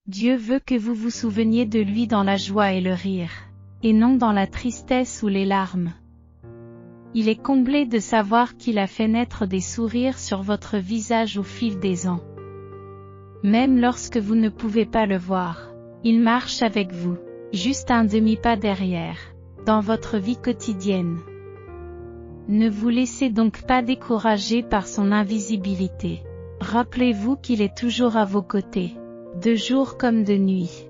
Dieu veut que vous vous souveniez de lui dans la joie et le rire, et non dans la tristesse ou les larmes. Il est comblé de savoir qu'il a fait naître des sourires sur votre visage au fil des ans. Même lorsque vous ne pouvez pas le voir, il marche avec vous, juste un demi-pas derrière, dans votre vie quotidienne. Ne vous laissez donc pas décourager par son invisibilité. Rappelez-vous qu'il est toujours à vos côtés, de jour comme de nuit.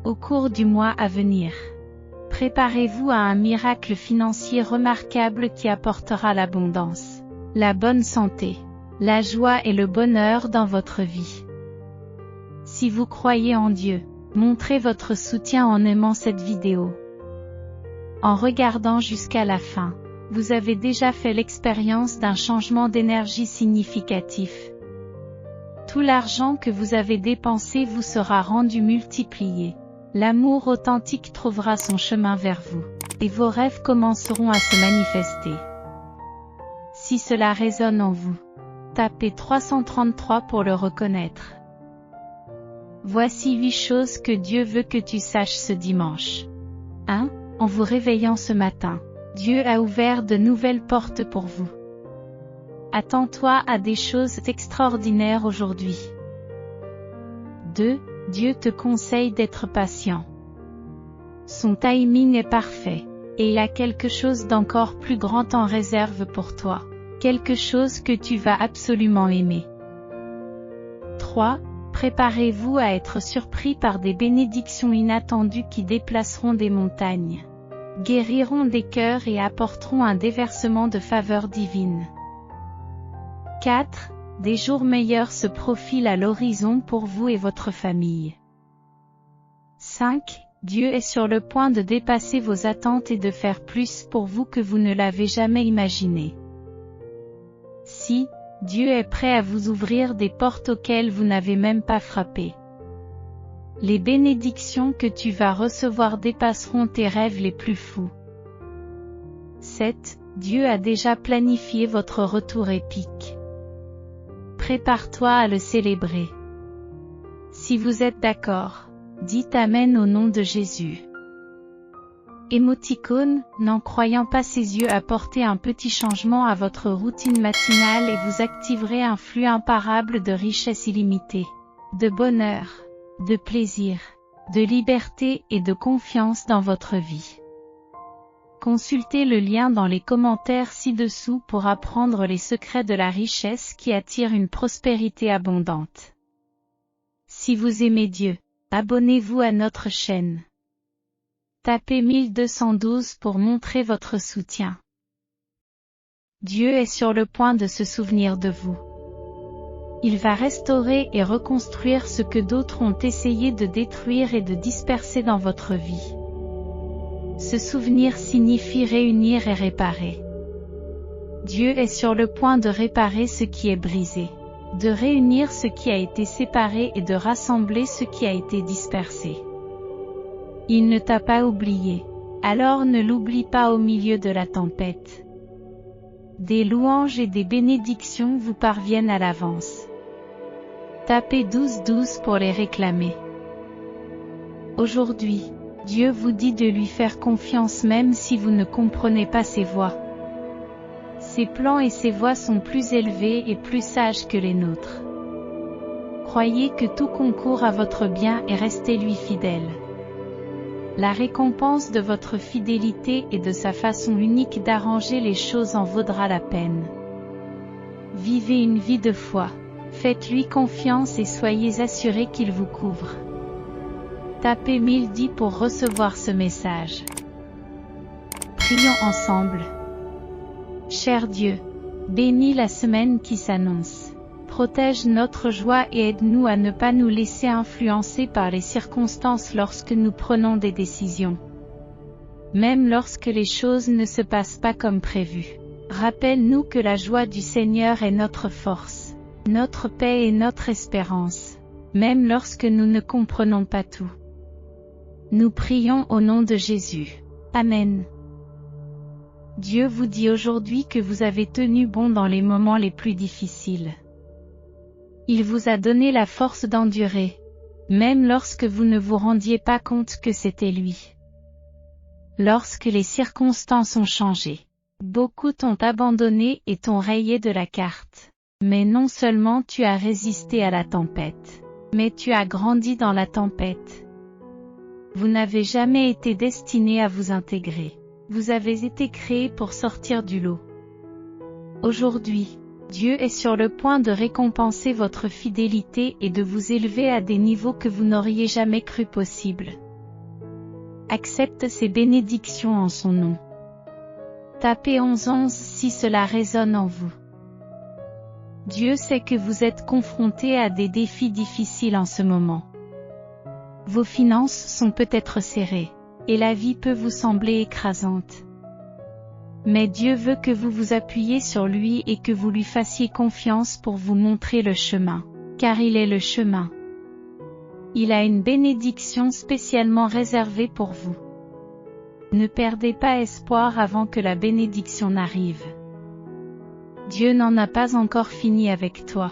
Au cours du mois à venir, préparez-vous à un miracle financier remarquable qui apportera l'abondance, la bonne santé, la joie et le bonheur dans votre vie. Si vous croyez en Dieu, montrez votre soutien en aimant cette vidéo. En regardant jusqu'à la fin, vous avez déjà fait l'expérience d'un changement d'énergie significatif. Tout l'argent que vous avez dépensé vous sera rendu multiplié. L'amour authentique trouvera son chemin vers vous, et vos rêves commenceront à se manifester. Si cela résonne en vous, tapez 333 pour le reconnaître. Voici 8 choses que Dieu veut que tu saches ce dimanche. 1. En vous réveillant ce matin, Dieu a ouvert de nouvelles portes pour vous. Attends-toi à des choses extraordinaires aujourd'hui. 2. Dieu te conseille d'être patient. Son timing est parfait, et il a quelque chose d'encore plus grand en réserve pour toi, quelque chose que tu vas absolument aimer. 3. Préparez-vous à être surpris par des bénédictions inattendues qui déplaceront des montagnes, guériront des cœurs et apporteront un déversement de faveur divine. 4. Des jours meilleurs se profilent à l'horizon pour vous et votre famille. 5. Dieu est sur le point de dépasser vos attentes et de faire plus pour vous que vous ne l'avez jamais imaginé. 6. Dieu est prêt à vous ouvrir des portes auxquelles vous n'avez même pas frappé. Les bénédictions que tu vas recevoir dépasseront tes rêves les plus fous. 7. Dieu a déjà planifié votre retour épique. Prépare-toi à le célébrer. Si vous êtes d'accord, dites Amen au nom de Jésus. Émoticône, n'en croyant pas ses yeux apporter un petit changement à votre routine matinale et vous activerez un flux imparable de richesse illimitée, de bonheur, de plaisir, de liberté et de confiance dans votre vie. Consultez le lien dans les commentaires ci-dessous pour apprendre les secrets de la richesse qui attire une prospérité abondante. Si vous aimez Dieu, abonnez-vous à notre chaîne. Tapez 1212 pour montrer votre soutien. Dieu est sur le point de se souvenir de vous. Il va restaurer et reconstruire ce que d'autres ont essayé de détruire et de disperser dans votre vie. Ce souvenir signifie réunir et réparer. Dieu est sur le point de réparer ce qui est brisé, de réunir ce qui a été séparé et de rassembler ce qui a été dispersé. Il ne t'a pas oublié, alors ne l'oublie pas au milieu de la tempête. Des louanges et des bénédictions vous parviennent à l'avance. Tapez 1212 pour les réclamer. Aujourd'hui, Dieu vous dit de lui faire confiance même si vous ne comprenez pas ses voies. Ses plans et ses voies sont plus élevés et plus sages que les nôtres. Croyez que tout concourt à votre bien et restez lui fidèle. La récompense de votre fidélité et de sa façon unique d'arranger les choses en vaudra la peine. Vivez une vie de foi, faites-lui confiance et soyez assurés qu'il vous couvre. Tapez 1010 pour recevoir ce message. Prions ensemble. Cher Dieu, bénis la semaine qui s'annonce. Protège notre joie et aide-nous à ne pas nous laisser influencer par les circonstances lorsque nous prenons des décisions. Même lorsque les choses ne se passent pas comme prévu. Rappelle-nous que la joie du Seigneur est notre force, notre paix et notre espérance, même lorsque nous ne comprenons pas tout. Nous prions au nom de Jésus. Amen. Dieu vous dit aujourd'hui que vous avez tenu bon dans les moments les plus difficiles. Il vous a donné la force d'endurer, même lorsque vous ne vous rendiez pas compte que c'était lui. Lorsque les circonstances ont changé, beaucoup t'ont abandonné et t'ont rayé de la carte. Mais non seulement tu as résisté à la tempête, mais tu as grandi dans la tempête. Vous n'avez jamais été destiné à vous intégrer. Vous avez été créé pour sortir du lot. Aujourd'hui, Dieu est sur le point de récompenser votre fidélité et de vous élever à des niveaux que vous n'auriez jamais cru possibles. Accepte ces bénédictions en son nom. Tapez 11 si cela résonne en vous. Dieu sait que vous êtes confrontés à des défis difficiles en ce moment. Vos finances sont peut-être serrées, et la vie peut vous sembler écrasante. Mais Dieu veut que vous vous appuyiez sur lui et que vous lui fassiez confiance pour vous montrer le chemin, car il est le chemin. Il a une bénédiction spécialement réservée pour vous. Ne perdez pas espoir avant que la bénédiction n'arrive. Dieu n'en a pas encore fini avec toi.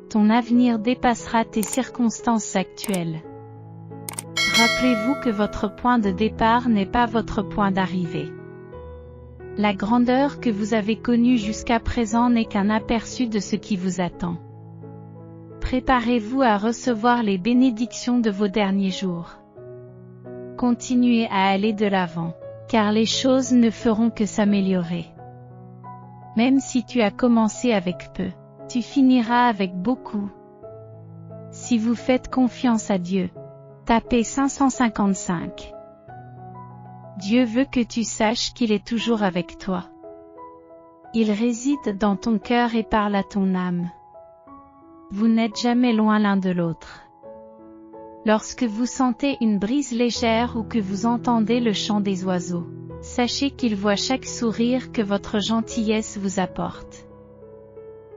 Ton avenir dépassera tes circonstances actuelles. Rappelez-vous que votre point de départ n'est pas votre point d'arrivée. La grandeur que vous avez connue jusqu'à présent n'est qu'un aperçu de ce qui vous attend. Préparez-vous à recevoir les bénédictions de vos derniers jours. Continuez à aller de l'avant, car les choses ne feront que s'améliorer. Même si tu as commencé avec peu, tu finiras avec beaucoup. Si vous faites confiance à Dieu, tapez 555. Dieu veut que tu saches qu'il est toujours avec toi. Il réside dans ton cœur et parle à ton âme. Vous n'êtes jamais loin l'un de l'autre. Lorsque vous sentez une brise légère ou que vous entendez le chant des oiseaux, sachez qu'il voit chaque sourire que votre gentillesse vous apporte.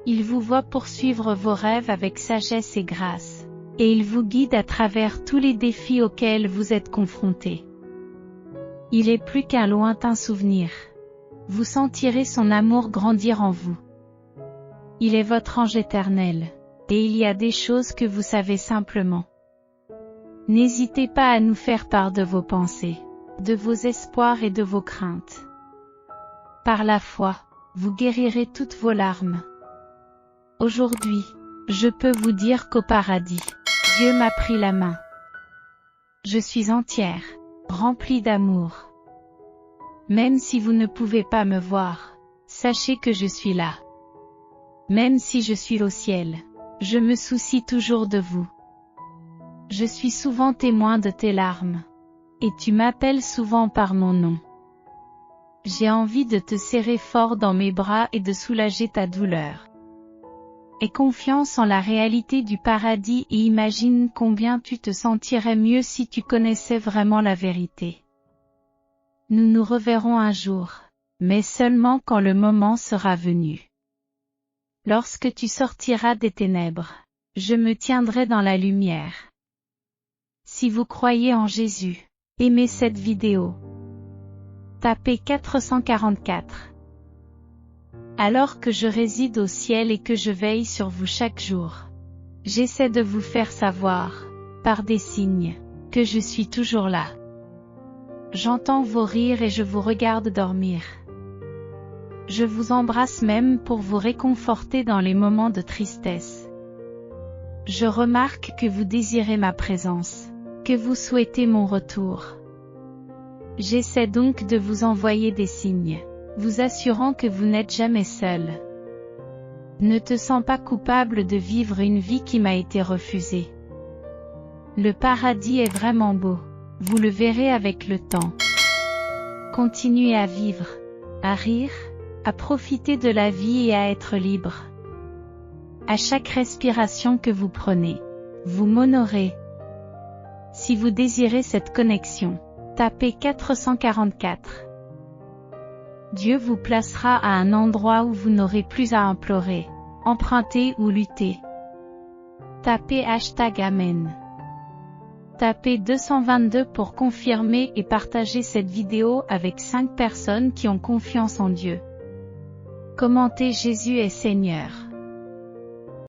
Il vous voit poursuivre vos rêves avec sagesse et grâce, et il vous guide à travers tous les défis auxquels vous êtes confrontés. Il est plus qu'un lointain souvenir. Vous sentirez son amour grandir en vous. Il est votre ange éternel, et il y a des choses que vous savez simplement. N'hésitez pas à nous faire part de vos pensées, de vos espoirs et de vos craintes. Par la foi, vous guérirez toutes vos larmes. Aujourd'hui, je peux vous dire qu'au paradis, Dieu m'a pris la main. Je suis entière, remplie d'amour. Même si vous ne pouvez pas me voir, sachez que je suis là. Même si je suis au ciel, je me soucie toujours de vous. Je suis souvent témoin de tes larmes. Et tu m'appelles souvent par mon nom. J'ai envie de te serrer fort dans mes bras et de soulager ta douleur. Aie confiance en la réalité du paradis et imagine combien tu te sentirais mieux si tu connaissais vraiment la vérité. Nous nous reverrons un jour, mais seulement quand le moment sera venu. Lorsque tu sortiras des ténèbres, je me tiendrai dans la lumière. Si vous croyez en Jésus, aimez cette vidéo. Tapez 444. Alors que je réside au ciel et que je veille sur vous chaque jour, j'essaie de vous faire savoir, par des signes, que je suis toujours là. J'entends vos rires et je vous regarde dormir. Je vous embrasse même pour vous réconforter dans les moments de tristesse. Je remarque que vous désirez ma présence, que vous souhaitez mon retour. J'essaie donc de vous envoyer des signes, vous assurant que vous n'êtes jamais seul. Ne te sens pas coupable de vivre une vie qui m'a été refusée. Le paradis est vraiment beau, vous le verrez avec le temps. Continuez à vivre, à rire, à profiter de la vie et à être libre. À chaque respiration que vous prenez, vous m'honorez. Si vous désirez cette connexion, tapez 444. Dieu vous placera à un endroit où vous n'aurez plus à implorer, emprunter ou lutter. Tapez #Amen. Tapez 222 pour confirmer et partager cette vidéo avec 5 personnes qui ont confiance en Dieu. Commentez Jésus est Seigneur.